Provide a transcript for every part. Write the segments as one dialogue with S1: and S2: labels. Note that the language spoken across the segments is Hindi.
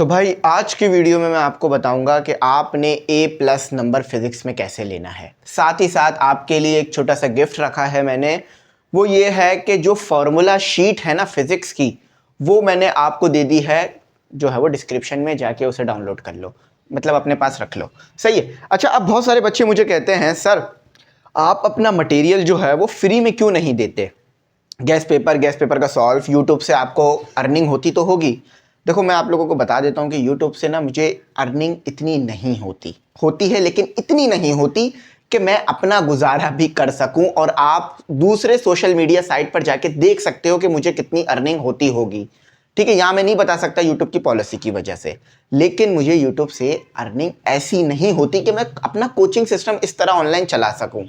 S1: तो भाई आज की वीडियो में मैं आपको बताऊंगा कि आपने A+ नंबर फिजिक्स में कैसे लेना है। साथ ही साथ आपके लिए एक छोटा सा गिफ्ट रखा है मैंने, वो ये है कि जो फॉर्मूला शीट है ना फिजिक्स की, वो मैंने आपको दे दी है, जो है वो डिस्क्रिप्शन में जाके उसे डाउनलोड कर लो, मतलब अपने पास रख लो। सही है। अच्छा, अब बहुत सारे बच्चे मुझे कहते हैं सर आप अपना मटेरियल जो है वो फ्री में क्यों नहीं देते, गैस पेपर का सॉल्व यूट्यूब से आपको अर्निंग होती तो होगी। देखो मैं आप लोगों को बता देता हूँ कि यूट्यूब से ना मुझे अर्निंग इतनी नहीं होती है, लेकिन इतनी नहीं होती कि मैं अपना गुजारा भी कर सकूं, और आप दूसरे सोशल मीडिया साइट पर जाके देख सकते हो कि मुझे कितनी अर्निंग होती होगी। ठीक है, यहाँ मैं नहीं बता सकता यूट्यूब की पॉलिसी की वजह से, लेकिन मुझे यूट्यूब से अर्निंग ऐसी नहीं होती कि मैं अपना कोचिंग सिस्टम इस तरह ऑनलाइन चला सकूं।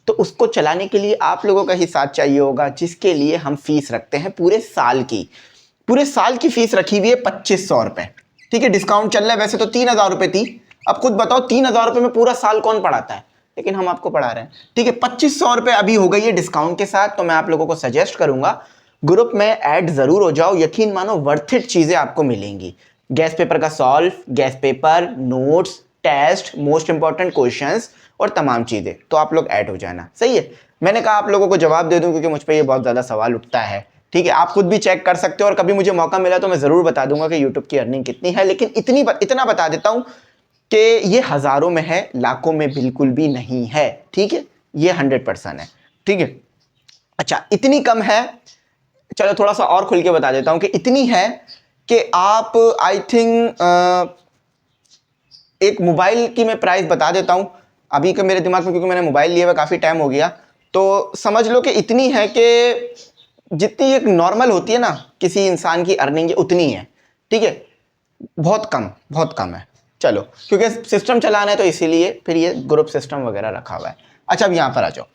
S1: तो उसको चलाने के लिए आप लोगों का ही साथ चाहिए होगा, जिसके लिए हम फीस रखते हैं पूरे साल की फीस रखी हुई है 2500 रुपए। ठीक है, डिस्काउंट चल रहा है, वैसे तो 3000 रुपए थी। अब खुद बताओ 3000 रुपए में पूरा साल कौन पढ़ाता है, लेकिन हम आपको पढ़ा रहे हैं। ठीक है, 2500 रुपए अभी हो गई है डिस्काउंट के साथ। तो मैं आप लोगों को सजेस्ट करूंगा ग्रुप में ऐड जरूर हो जाओ, यकीन मानो वर्थ इट चीजें आपको मिलेंगी। गैस पेपर का solve, guess paper, notes, test, most important questions और तमाम चीजें। तो आप लोग ऐड हो जाना। सही है, मैंने कहा आप लोगों को जवाब दे दूं क्योंकि मुझ पर ये बहुत ज्यादा सवाल उठता है। ठीक है, आप खुद भी चेक कर सकते हो, और कभी मुझे मौका मिला तो मैं जरूर बता दूंगा कि यूट्यूब की अर्निंग कितनी है, लेकिन इतना बता देता हूं कि ये हजारों में है, लाखों में बिल्कुल भी नहीं है। ठीक है, ये 100% है। ठीक है, अच्छा इतनी कम है, चलो थोड़ा सा और खुल के बता देता हूं कि इतनी है कि आप आई थिंक एक मोबाइल की मैं प्राइस बता देता हूं अभी के मेरे दिमाग में, क्योंकि मैंने मोबाइल लिया हुआ काफी टाइम हो गया। तो समझ लो कि इतनी है कि जितनी एक नॉर्मल होती है ना किसी इंसान की अर्निंग, उतनी है। ठीक है, बहुत कम है। चलो, क्योंकि सिस्टम चलाना है तो इसीलिए फिर ये ग्रुप सिस्टम वगैरह रखा हुआ है। अच्छा, अब यहां पर आ जाओ,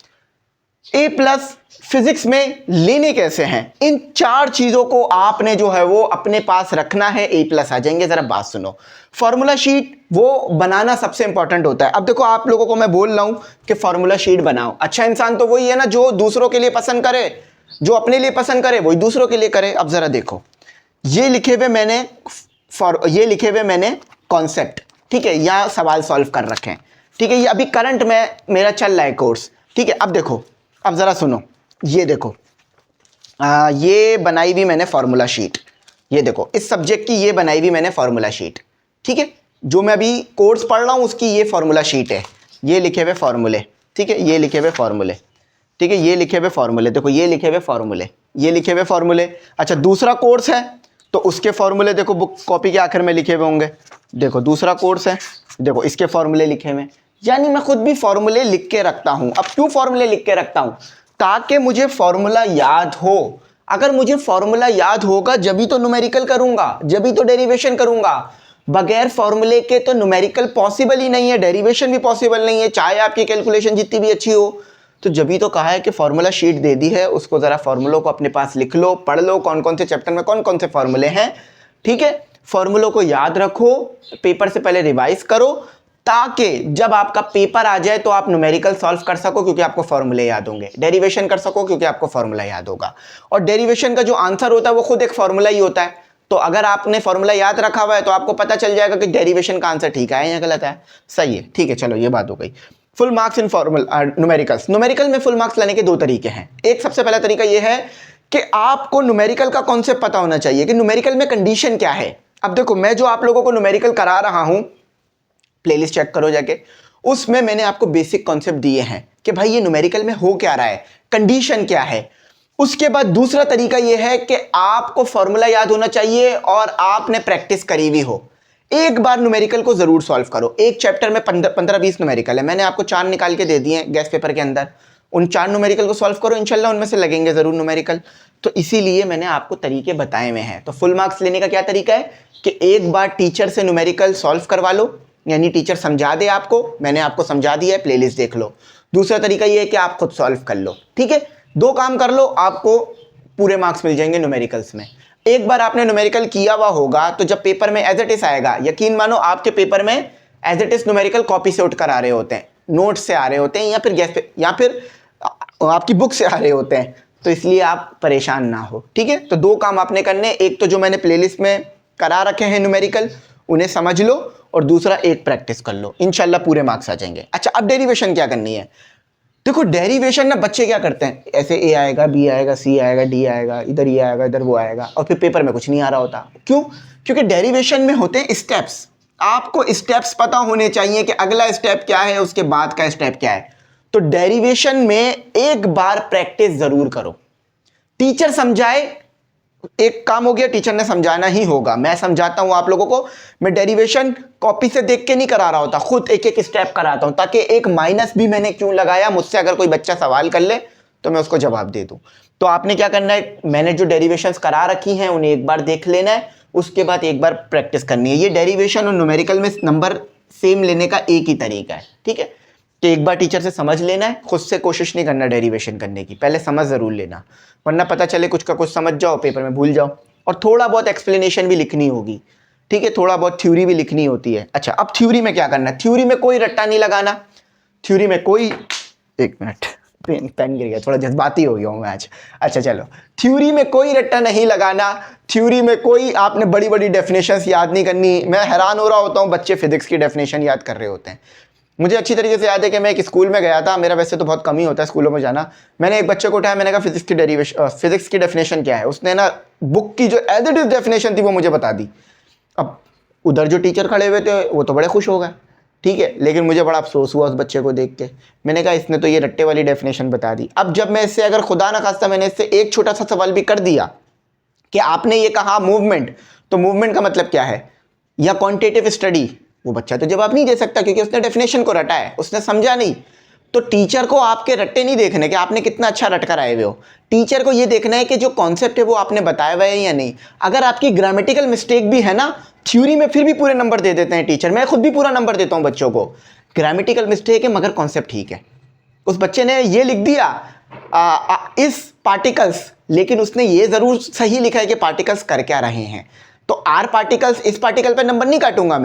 S1: A+ फिजिक्स में लेने कैसे हैं, इन 4 चीजों को आपने जो है वो अपने पास रखना है, A+ आ जाएंगे। जरा बात सुनो, फॉर्मूला शीट वो बनाना सबसे इंपॉर्टेंट होता है। अब देखो आप लोगों को मैं बोल रहा हूं कि फॉर्मूला शीट बनाओ। अच्छा इंसान तो वही है ना जो दूसरों के लिए पसंद करे, जो अपने लिए पसंद करे वही दूसरों के लिए करे। अब जरा देखो, ये लिखे हुए मैंने कॉन्सेप्ट, ठीक है, यहां सवाल सॉल्व कर रखे हैं। ठीक है, ये अभी करंट में मेरा चल रहा है कोर्स। ठीक है, अब देखो, अब जरा सुनो, ये देखो, ये बनाई हुई मैंने फॉर्मूला शीट, ये देखो इस सब्जेक्ट की ये बनाई हुई मैंने फॉर्मूला शीट। ठीक है, जो मैं अभी कोर्स पढ़ रहा हूं उसकी ये फॉर्मूला शीट है, ये लिखे हुए फॉर्मूले। ठीक है, ये लिखे हुए फॉर्मूले। ठीक है, ये लिखे हुए फॉर्मूले, देखो ये लिखे हुए फॉर्मूले, ये लिखे हुए फॉर्मूले। अच्छा, दूसरा कोर्स है तो उसके फॉर्मूले देखो बुक कॉपी के आखिर में लिखे हुए होंगे। देखो दूसरा कोर्स है, देखो इसके फॉर्मूले लिखे हुए। यानी मैं खुद भी फॉर्मूले लिख के रखता हूं। अब क्यों फॉर्मूले लिख के रखता हूं? ताकि मुझे फॉर्मूला याद हो। अगर मुझे फॉर्मूला याद होगा जब ही तो न्यूमेरिकल करूंगा, जब ही तो डेरिवेशन करूंगा। बगैर फॉर्मूले के तो न्यूमेरिकल पॉसिबल ही नहीं है, डेरिवेशन भी पॉसिबल नहीं है, चाहे आपकी कैलकुलेशन जितनी भी अच्छी हो। तो जब ही तो कहा है कि फॉर्मूला शीट दे दी है, उसको जरा फॉर्मूलों को अपने पास लिख लो, पढ़ लो कौन कौन से चैप्टर में कौन कौन से फॉर्मूले हैं। ठीक है, फॉर्मूलों को याद रखो, पेपर से पहले रिवाइज करो, ताकि जब आपका पेपर आ जाए तो आप न्यूमेरिकल सॉल्व कर सको क्योंकि आपको फॉर्मूले याद होंगे, डेरिवेशन कर सको क्योंकि आपको फॉर्मूला याद होगा। और डेरिवेशन का जो आंसर होता है वो खुद एक फॉर्मूला ही होता है। तो अगर आपने फॉर्मूला याद रखा हुआ है तो आपको पता चल जाएगा कि डेरिवेशन का आंसर ठीक है या गलत है। सही है, ठीक है, चलो ये बात हो गई। Full marks in formal numerical में फुल मार्क्स लाने के 2 तरीके हैं। एक सबसे पहला तरीका यह है कि आपको न्यूमेरिकल का कॉन्सेप्ट पता होना चाहिए कि न्यूमेरिकल में कंडीशन क्या है। अब देखो मैं जो आप लोगों को न्यूमेरिकल करा रहा हूं, प्लेलिस्ट चेक करो जाके, उसमें मैंने आपको बेसिक कॉन्सेप्ट दिए हैं कि भाई ये न्यूमेरिकल में हो क्या रहा है, कंडीशन क्या है। उसके बाद दूसरा तरीका यह है कि आपको फॉर्मूला याद होना चाहिए और आपने प्रैक्टिस करी हुई हो। एक बार न्यूमेरिकल को जरूर सॉल्व करो। एक चैप्टर में 15-20 न्यूमेरिकल है, मैंने आपको 4 निकाल के दे दिए हैं गैस पेपर के अंदर। उन 4 न्यूमेरिकल को सॉल्व करो, इंशाल्लाह उनमें से लगेंगे जरूर न्यूमेरिकल। तो इसीलिए मैंने आपको तरीके बताए हुए हैं। तो फुल मार्क्स लेने का क्या तरीका है कि एक बार टीचर से न्यूमेरिकल सॉल्व करवा लो, यानी टीचर समझा दे आपको, मैंने आपको समझा दिया है, प्लेलिस्ट देख लो। दूसरा तरीका यह है कि आप खुद सॉल्व कर लो। ठीक है, 2 काम कर लो, आपको पूरे मार्क्स मिल जाएंगे न्यूमेरिकल्स में। एक बार आपने न्यूमेरिकल किया हुआ होगा तो जब पेपर में एज इट इज आएगा, यकीन मानो आपके पेपर में as it is numerical copy से उठकर आ रहे होते हैं, नोट से आ रहे होते हैं, या फिर आपकी बुक से आ रहे होते हैं। तो इसलिए आप परेशान ना हो। ठीक है, तो 2 काम आपने करने, एक तो जो मैंने प्लेलिस्ट में करा रखे हैं न्यूमेरिकल, उन्हें समझ लो और दूसरा एक प्रैक्टिस कर लो, इंशाल्लाह पूरे मार्क्स आ जाएंगे। अच्छा, अब डेरिवेशन क्या करनी है। देखो डेरिवेशन ना बच्चे क्या करते हैं, ऐसे ए आएगा, बी आएगा, सी आएगा, डी आएगा, इधर ये आएगा, इधर वो आएगा, और फिर पेपर में कुछ नहीं आ रहा होता। क्यों? क्योंकि डेरिवेशन में होते हैं स्टेप्स। आपको स्टेप्स पता होने चाहिए कि अगला स्टेप क्या है, उसके बाद का स्टेप क्या है। तो डेरिवेशन में एक बार प्रैक्टिस जरूर करो। टीचर समझाए, एक काम हो गया, टीचर ने समझाना ही होगा। मैं समझाता हूं आप लोगों को, मैं डेरिवेशन कॉपी से देख के नहीं करा रहा होता, खुद एक एक स्टेप कराता हूं, ताकि एक माइनस भी मैंने क्यों लगाया, मुझसे अगर कोई बच्चा सवाल कर ले तो मैं उसको जवाब दे दूं। तो आपने क्या करना है, मैंने जो डेरिवेशंस करा रखी हैं उन्हें एक बार देख लेना है, उसके बाद एक बार प्रैक्टिस करनी है। ये डेरिवेशन और न्यूमेरिकल में नंबर सेम लेने का एक ही तरीका है, ठीक है। कि एक बार टीचर से समझ लेना है, खुद से कोशिश नहीं करना डेरिवेशन करने की, पहले समझ जरूर लेना, वरना पता चले कुछ का कुछ समझ जाओ, पेपर में भूल जाओ। और थोड़ा बहुत एक्सप्लेनेशन भी लिखनी होगी, ठीक है, थोड़ा बहुत थ्योरी भी लिखनी होती है। अच्छा, अब थ्योरी में क्या करना है, थ्योरी में कोई रट्टा नहीं लगाना, थ्योरी में कोई, एक मिनट, पेन गिर गया, थोड़ा जज्बाती हो गया हूँ मैं आज। अच्छा चलो, थ्योरी में कोई रट्टा नहीं लगाना, थ्योरी में कोई आपने बड़ी बड़ी डेफिनेशंस याद नहीं करनी। मैं हैरान हो रहा होता हूँ, बच्चे फिजिक्स की डेफिनेशन याद कर रहे होते हैं। मुझे अच्छी तरीके से याद है कि मैं एक स्कूल में गया था, मेरा वैसे तो बहुत कम ही होता है स्कूलों में जाना। मैंने एक बच्चे को उठाया, मैंने कहा फिजिक्स की डेफिनेशन क्या है। उसने ना बुक की जो एज इट इज डेफिनेशन थी वो मुझे बता दी। अब उधर जो टीचर खड़े हुए थे वो तो बड़े खुश हो गए, ठीक है, लेकिन मुझे बड़ा अफसोस हुआ उस बच्चे को देख के। मैंने कहा इसने तो ये रट्टे वाली डेफिनेशन बता दी। अब जब मैं इससे, अगर खुदा ना खास्ता मैंने इससे एक छोटा सा सवाल भी कर दिया कि आपने ये कहा मूवमेंट, तो मूवमेंट का मतलब क्या है, या क्वांटिटेटिव स्टडी, वो बच्चा तो जवाब नहीं दे सकता, क्योंकि उसने डेफिनेशन को रटा है, उसने समझा नहीं। तो टीचर को आपके रट्टे नहीं देखने कि आपने कितना अच्छा रट कर आए हुए हो, टीचर को ये देखना है कि जो कॉन्सेप्ट है वो आपने बताया हुआ है या नहीं। अगर आपकी ग्रामेटिकल मिस्टेक भी है ना, थ्योरी में फिर भी पूरे नंबर दे देते हैं टीचर, मैं खुद भी पूरा नंबर देता हूं बच्चों को। ग्रामेटिकल मिस्टेक है मगर कॉन्सेप्ट ठीक है। उस बच्चे ने ये लिख दिया इस पार्टिकल्स, लेकिन उसने ये जरूर सही लिखा है कि पार्टिकल्स कर क्या रहे हैं। तो आर पार्टिकल्स, इस पार्टिकल पे नंबर नहीं काटूंगा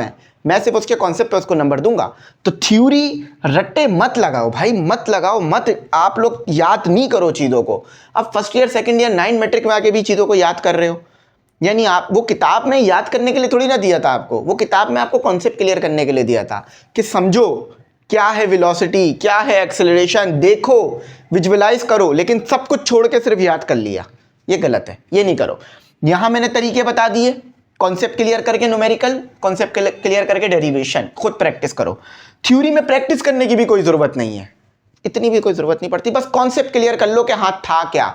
S1: मैं सिर्फ उसके कॉन्सेप्ट पे उसको नंबर दूंगा। तो थ्योरी रट्टे मत लगाओ भाई, मत लगाओ, मत, आप लोग याद नहीं करो चीज़ों को। अब first year second year 9 matric में आके भी चीज़ों को याद कर रहे हो, यानी आप, वो किताब में याद करने के लिए थोड़ी ना दिया था आपको, वो किताब में आपको कॉन्सेप्ट क्लियर करने के लिए दिया था कि समझो क्या है वेलोसिटी, क्या है एक्सेलरेशन, देखो, विजुअलाइज करो, लेकिन सब कुछ छोड़ के सिर्फ याद कर लिया, ये गलत है, ये नहीं करो। यहां मैंने तरीके बता दिए, कॉन्सेप्ट क्लियर करके न्यूमेरिकल, कॉन्सेप्ट क्लियर करके डेरिवेशन, खुद प्रैक्टिस करो। थ्योरी में प्रैक्टिस करने की भी कोई जरूरत नहीं है, इतनी भी कोई जरूरत नहीं पड़ती, बस कॉन्सेप्ट क्लियर कर लो कि हाँ था क्या,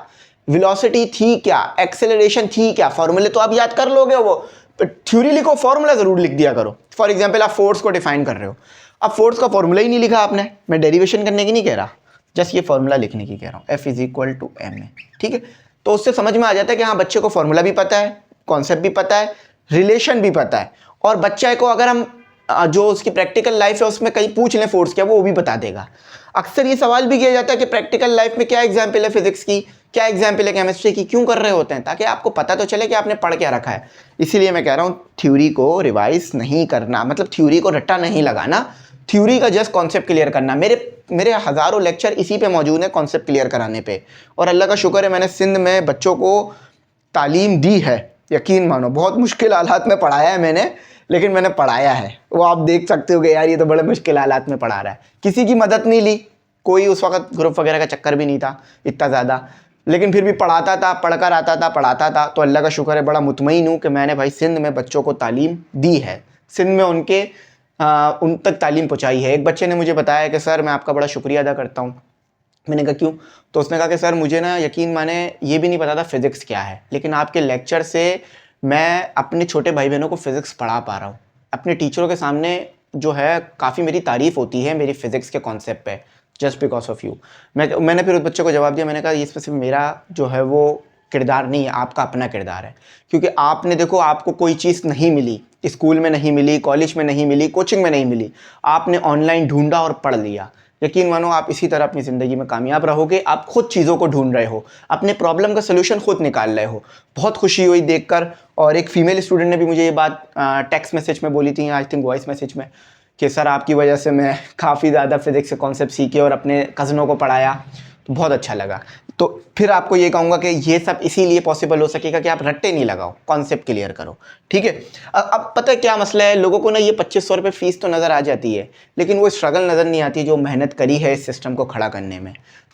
S1: वेलोसिटी थी क्या, एक्सेलरेशन थी क्या, फॉर्मूले तो आप याद कर लोगे, वो थ्योरी लिखो, फॉर्मूला जरूर लिख दिया करो। फॉर एग्जांपल आप फोर्स को डिफाइन कर रहे हो, अब फोर्स का फॉर्मूला ही नहीं लिखा आपने, मैं डेरिवेशन करने की नहीं कह रहा, जस्ट ये फॉर्मूला लिखने की कह रहा हूँ, F = ma, ठीक है। तो उससे समझ में आ जाता है कि हाँ बच्चे को फॉर्मूला भी पता है, कॉन्सेप्ट भी पता है, रिलेशन भी पता है। और बच्चे को अगर हम जो उसकी प्रैक्टिकल लाइफ है उसमें कहीं पूछ लें फोर्स क्या, वो भी बता देगा। अक्सर ये सवाल भी किया जाता है कि प्रैक्टिकल लाइफ में क्या एग्जाम्पल है फिजिक्स की, क्या एग्जाम्पल है केमिस्ट्री की, क्यों कर रहे होते हैं, ताकि आपको पता तो चले कि आपने पढ़ क्या रखा है। इसीलिए मैं कह रहा हूँ थ्योरी को रिवाइज नहीं करना, मतलब थ्योरी को रट्टा नहीं लगाना, थ्योरी का जस्ट कॉन्सेप्ट क्लियर करना। मेरे हज़ारों लेक्चर इसी पे मौजूद है, कॉन्सेप्ट क्लियर कराने पे। और अल्लाह का शुक्र है मैंने सिंध में बच्चों को तालीम दी है, यकीन मानो, बहुत मुश्किल हालात में पढ़ाया है मैंने, लेकिन मैंने पढ़ाया है। वो आप देख सकते हो कि यार ये तो बड़े मुश्किल हालात में पढ़ा रहा है, किसी की मदद नहीं ली, कोई उस वक्त ग्रुप वगैरह का चक्कर भी नहीं था इतना ज़्यादा, लेकिन फिर भी पढ़ाता था, पढ़कर आता था, पढ़ाता था। तो अल्लाह का शुक्र है, बड़ा मुतमईन हूँ कि मैंने भाई सिंध में बच्चों को तालीम दी है, सिंध में उनके उन तक तालीम पहुँचाई है। एक बच्चे ने मुझे बताया कि सर मैं आपका बड़ा शुक्रिया अदा करता हूँ। मैंने कहा क्यों? तो उसने कहा कि सर मुझे ना यकीन माने ये भी नहीं पता था फिज़िक्स क्या है, लेकिन आपके लेक्चर से मैं अपने छोटे भाई बहनों को फ़िज़िक्स पढ़ा पा रहा हूँ। अपने टीचरों के सामने जो है काफ़ी मेरी तारीफ़ होती है मेरी फ़िज़िक्स के कॉन्सेप्ट पे, जस्ट बिकॉज ऑफ यू। मैंने फिर उस बच्चे को जवाब दिया, मैंने कहा इसमें सिर्फ मेरा जो है वो किरदार नहीं है, आपका अपना किरदार है। क्योंकि आपने देखो, आपको कोई चीज़ नहीं मिली, स्कूल में नहीं मिली, कॉलेज में नहीं मिली, कोचिंग में नहीं मिली, आपने ऑनलाइन ढूंढा और पढ़ लिया। यकीन मानो आप इसी तरह अपनी ज़िंदगी में कामयाब रहोगे। आप खुद चीज़ों को ढूंढ रहे हो, अपने प्रॉब्लम का सलूशन खुद निकाल रहे हो। बहुत खुशी हुई देखकर। और एक फ़ीमेल स्टूडेंट ने भी मुझे ये बात टेक्स्ट मैसेज में बोली थी, आई थिंक वॉइस मैसेज में, कि सर आपकी वजह से मैं काफ़ी ज़्यादा फिज़िक्स के कॉन्सेप्ट सीखे और अपने कज़नों को पढ़ाया। तो बहुत अच्छा लगा। तो फिर आपको ये कहूँगा कि ये सब इसीलिए पॉसिबल हो सकेगा कि आप रट्टे नहीं लगाओ, कॉन्सेप्ट क्लियर करो, ठीक है। अब पता है क्या मसला है, लोगों को ना ये 2500 रुपये फ़ीस तो नज़र आ जाती है, लेकिन वो स्ट्रगल नज़र नहीं आती जो मेहनत करी है इस सिस्टम को खड़ा करने में।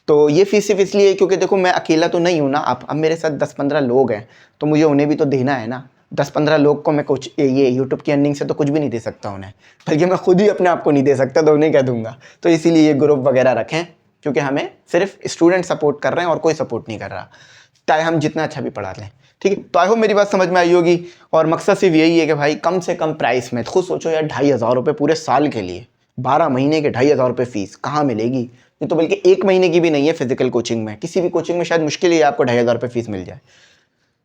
S1: तो ये फ़ीस सिर्फ इसलिए क्योंकि देखो मैं अकेला तो नहीं हूँ ना, आप अब मेरे साथ 10-15 लोग हैं, तो मुझे उन्हें भी तो देना है ना। 10-15 लोग को मैं कुछ ये यूट्यूब की अर्निंग से तो कुछ भी नहीं दे सकता उन्हें, बल्कि मैं खुद ही अपने आप को नहीं दे सकता, तो उन्हें क्या दूंगा। तो इसीलिए ये ग्रुप वगैरह रखें, क्योंकि हमें सिर्फ स्टूडेंट सपोर्ट कर रहे हैं और कोई सपोर्ट नहीं कर रहा, चाहे हम जितना अच्छा भी पढ़ा लें, ठीक है। तो आई होप मेरी बात समझ में आई होगी। और मकसद सिर्फ यही है कि भाई कम से कम प्राइस में, खुद सोचो यार 2500 रुपये पूरे साल के लिए, 12 महीने के 2500 रुपये फ़ीस कहाँ मिलेगी। ये तो बल्कि 1 महीने की भी नहीं है फिजिकल कोचिंग में, किसी भी कोचिंग में शायद मुश्किल ही आपको 2500 रुपये फ़ीस मिल जाए।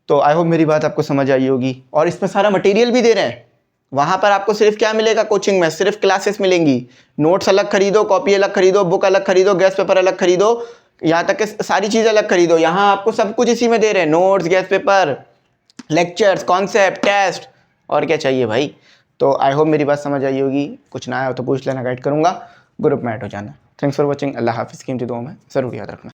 S1: तो आई होप मेरी बात आपको समझ आई होगी। और इसमें सारा मटेरियल भी दे रहे हैं। वहाँ पर आपको सिर्फ क्या मिलेगा कोचिंग में, सिर्फ क्लासेस मिलेंगी, नोट्स अलग खरीदो, कॉपी अलग खरीदो, बुक अलग खरीदो, गेस्ट पेपर अलग खरीदो, यहाँ तक कि सारी चीज़ अलग खरीदो। यहाँ आपको सब कुछ इसी में दे रहे हैं, notes, guess paper, lectures, concept, test, और क्या चाहिए भाई। तो आई होप मेरी बात समझ आई होगी। कुछ ना आया हो तो पूछ लेना, गाइड करूँगा। ग्रुप में ऐड हो जाना। Thanks for watching. अल्लाह हाफिज़। कीमती दुआ में ज़रूर याद रखना।